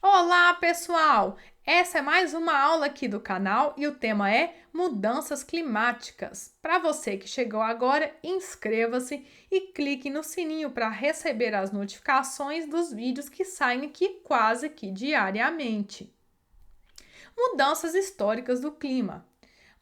Olá, pessoal! Essa é mais uma aula aqui do canal e o tema é mudanças climáticas. Para você que chegou agora, inscreva-se e clique no sininho para receber as notificações dos vídeos que saem aqui quase que diariamente. Mudanças históricas do clima.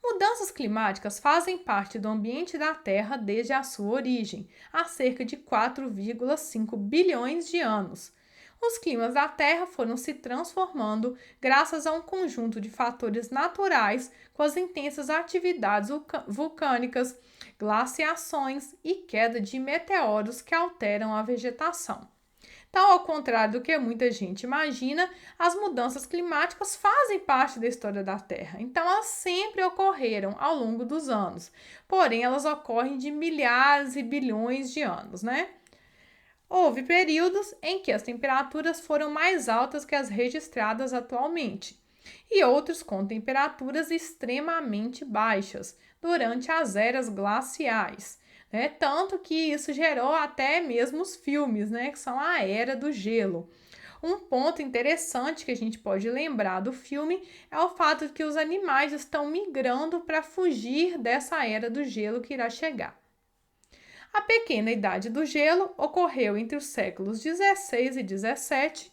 Mudanças climáticas fazem parte do ambiente da Terra desde a sua origem, há cerca de 4,5 bilhões de anos. Os climas da Terra foram se transformando graças a um conjunto de fatores naturais, com as intensas atividades vulcânicas, glaciações e queda de meteoros que alteram a vegetação. Então, ao contrário do que muita gente imagina, as mudanças climáticas fazem parte da história da Terra. Então, elas sempre ocorreram ao longo dos anos. Porém, elas ocorrem de milhares e bilhões de anos, né? Houve períodos em que as temperaturas foram mais altas que as registradas atualmente, e outros com temperaturas extremamente baixas durante as eras glaciais, né? Tanto que isso gerou até mesmo os filmes, né? Que são a Era do Gelo. Um ponto interessante que a gente pode lembrar do filme é o fato de que os animais estão migrando para fugir dessa Era do Gelo que irá chegar. A pequena idade do gelo ocorreu entre os séculos 16 e 17,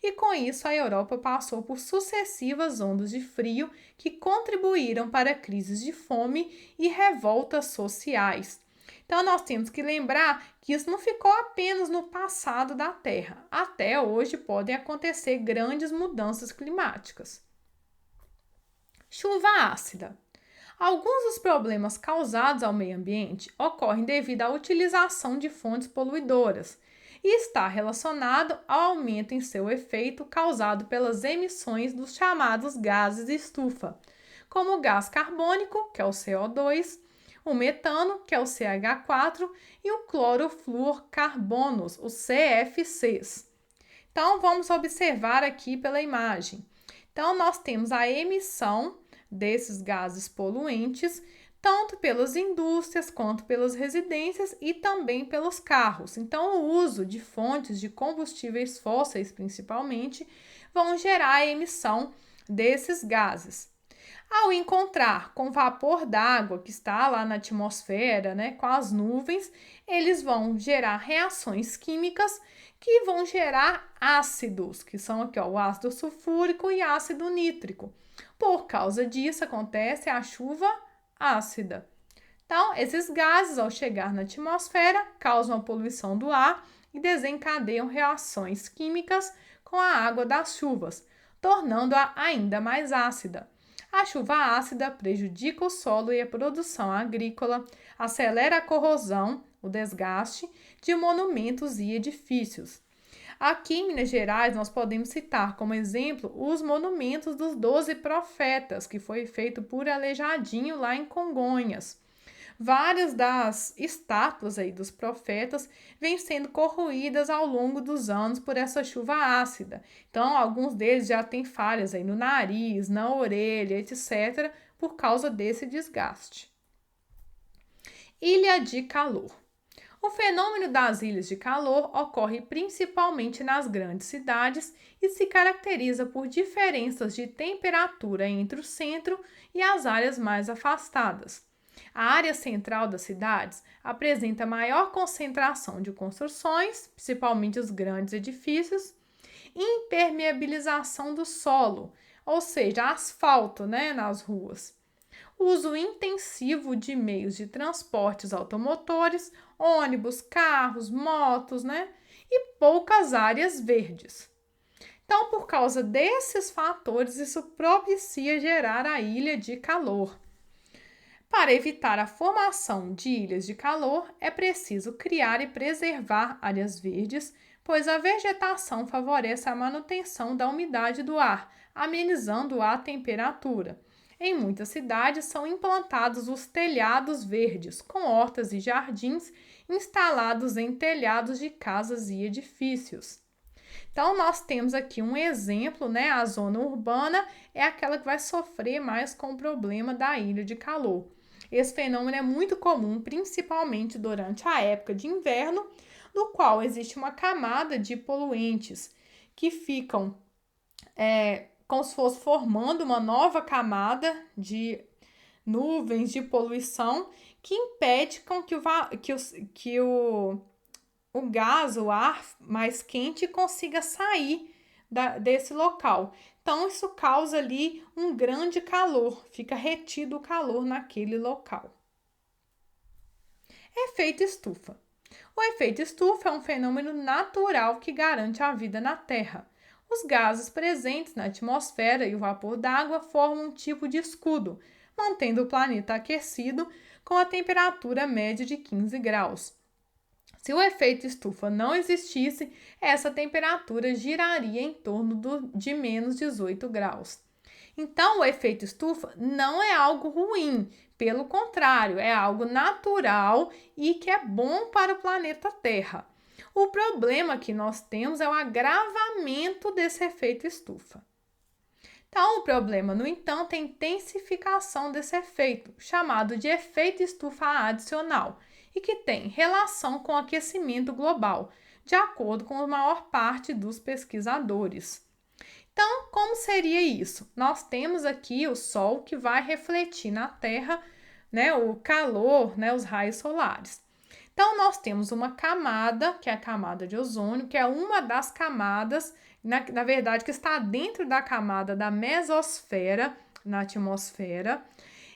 e com isso a Europa passou por sucessivas ondas de frio que contribuíram para crises de fome e revoltas sociais. Então nós temos que lembrar que isso não ficou apenas no passado da Terra. Até hoje podem acontecer grandes mudanças climáticas. Chuva ácida. Alguns dos problemas causados ao meio ambiente ocorrem devido à utilização de fontes poluidoras e está relacionado ao aumento em seu efeito causado pelas emissões dos chamados gases de estufa, como o gás carbônico, que é o CO2, o metano, que é o CH4, e o clorofluorcarbonos, os CFCs. Então, vamos observar aqui pela imagem. Então, nós temos a emissão desses gases poluentes, tanto pelas indústrias quanto pelas residências e também pelos carros. Então, o uso de fontes de combustíveis fósseis, principalmente, vão gerar a emissão desses gases. Ao encontrar com vapor d'água que está lá na atmosfera, né, com as nuvens, eles vão gerar reações químicas que vão gerar ácidos, que são aqui ó, o ácido sulfúrico e ácido nítrico. Por causa disso, acontece a chuva ácida. Então, esses gases, ao chegar na atmosfera, causam a poluição do ar e desencadeiam reações químicas com a água das chuvas, tornando-a ainda mais ácida. A chuva ácida prejudica o solo e a produção agrícola, acelera a corrosão, o desgaste de monumentos e edifícios. Aqui em Minas Gerais, nós podemos citar como exemplo os monumentos dos 12 profetas, que foi feito por Aleijadinho lá em Congonhas. Várias das estátuas aí dos profetas vêm sendo corroídas ao longo dos anos por essa chuva ácida. Então, alguns deles já têm falhas aí no nariz, na orelha, etc., por causa desse desgaste. Ilha de calor. O fenômeno das ilhas de calor ocorre principalmente nas grandes cidades e se caracteriza por diferenças de temperatura entre o centro e as áreas mais afastadas. A área central das cidades apresenta maior concentração de construções, principalmente os grandes edifícios, impermeabilização do solo, ou seja, asfalto, né, nas ruas. Uso intensivo de meios de transportes automotores, ônibus, carros, motos, né? E poucas áreas verdes. Então, por causa desses fatores, isso propicia gerar a ilha de calor. Para evitar a formação de ilhas de calor, é preciso criar e preservar áreas verdes, pois a vegetação favorece a manutenção da umidade do ar, amenizando a temperatura. Em muitas cidades são implantados os telhados verdes, com hortas e jardins instalados em telhados de casas e edifícios. Então, nós temos aqui um exemplo, né? A zona urbana é aquela que vai sofrer mais com o problema da ilha de calor. Esse fenômeno é muito comum, principalmente durante a época de inverno, no qual existe uma camada de poluentes que ficam como se fosse formando uma nova camada de nuvens de poluição que impede com o gás, o ar mais quente consiga sair desse local. Então, isso causa ali um grande calor, fica retido o calor naquele local. Efeito estufa. O efeito estufa é um fenômeno natural que garante a vida na Terra. Os gases presentes na atmosfera e o vapor d'água formam um tipo de escudo, mantendo o planeta aquecido com a temperatura média de 15 graus. Se o efeito estufa não existisse, essa temperatura giraria em torno de menos 18 graus. Então, o efeito estufa não é algo ruim, pelo contrário, é algo natural e que é bom para o planeta Terra. O problema que nós temos é o agravamento desse efeito estufa. Então, o problema, no entanto, é a intensificação desse efeito, chamado de efeito estufa adicional, e que tem relação com o aquecimento global, de acordo com a maior parte dos pesquisadores. Então, como seria isso? Nós temos aqui o Sol que vai refletir na Terra, né, o calor, né, os raios solares. Então, nós temos uma camada, que é a camada de ozônio, que é uma das camadas, na verdade, que está dentro da camada da mesosfera, na atmosfera,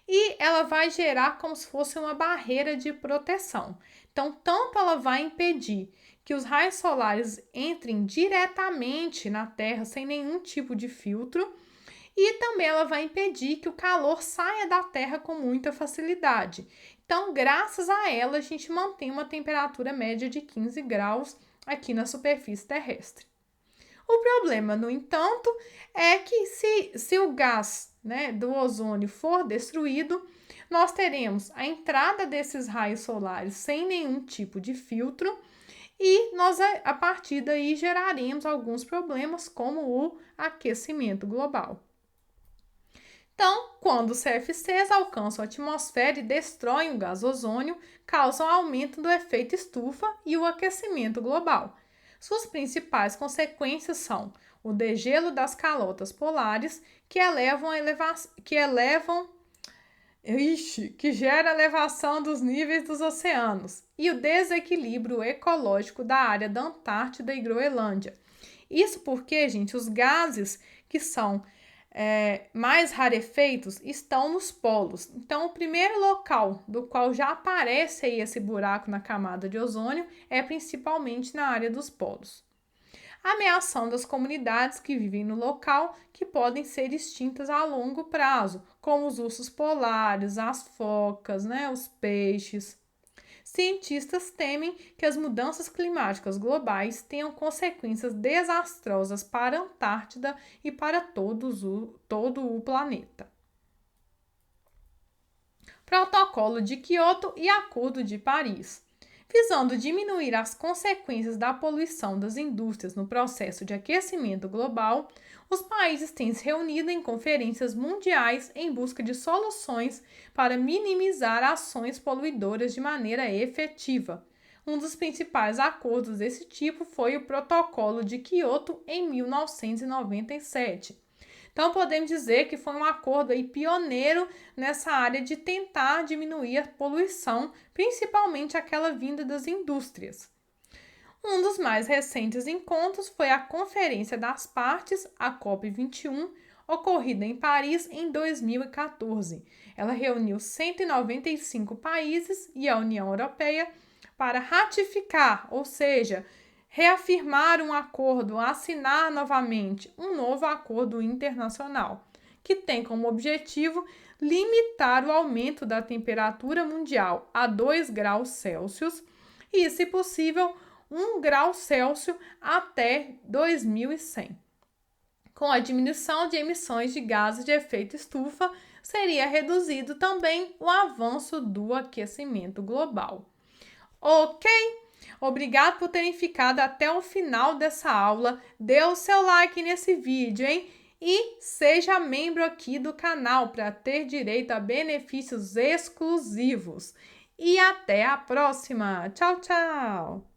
e ela vai gerar como se fosse uma barreira de proteção. Então, tanto ela vai impedir que os raios solares entrem diretamente na Terra sem nenhum tipo de filtro, e também ela vai impedir que o calor saia da Terra com muita facilidade. Então, graças a ela, a gente mantém uma temperatura média de 15 graus aqui na superfície terrestre. O problema, no entanto, é que se o gás, né, do ozônio for destruído, nós teremos a entrada desses raios solares sem nenhum tipo de filtro e nós, a partir daí, geraremos alguns problemas, como o aquecimento global. Então, quando os CFCs alcançam a atmosfera e destroem o gás ozônio, causam aumento do efeito estufa e o aquecimento global. Suas principais consequências são o degelo das calotas polares, que gera elevação dos níveis dos oceanos, e o desequilíbrio ecológico da área da Antártida e Groenlândia. Isso porque, gente, os gases que são mais rarefeitos estão nos polos. Então, o primeiro local do qual já aparece aí esse buraco na camada de ozônio é principalmente na área dos polos. A ameação das comunidades que vivem no local, que podem ser extintas a longo prazo, como os ursos polares, as focas, né, os peixes. Cientistas temem que as mudanças climáticas globais tenham consequências desastrosas para a Antártida e para todo o planeta. Protocolo de Quioto e Acordo de Paris. Visando diminuir as consequências da poluição das indústrias no processo de aquecimento global, os países têm se reunido em conferências mundiais em busca de soluções para minimizar ações poluidoras de maneira efetiva. Um dos principais acordos desse tipo foi o Protocolo de Quioto em 1997. Então, podemos dizer que foi um acordo aí pioneiro nessa área de tentar diminuir a poluição, principalmente aquela vinda das indústrias. Um dos mais recentes encontros foi a Conferência das Partes, a COP21, ocorrida em Paris em 2014. Ela reuniu 195 países e a União Europeia para ratificar, ou seja, reafirmar um acordo, assinar novamente um novo acordo internacional, que tem como objetivo limitar o aumento da temperatura mundial a 2 graus Celsius e, se possível, 1 grau Celsius até 2100. Com a diminuição de emissões de gases de efeito estufa, seria reduzido também o avanço do aquecimento global. Ok? Obrigado por terem ficado até o final dessa aula. Dê o seu like nesse vídeo, hein? E seja membro aqui do canal para ter direito a benefícios exclusivos. E até a próxima. Tchau, tchau!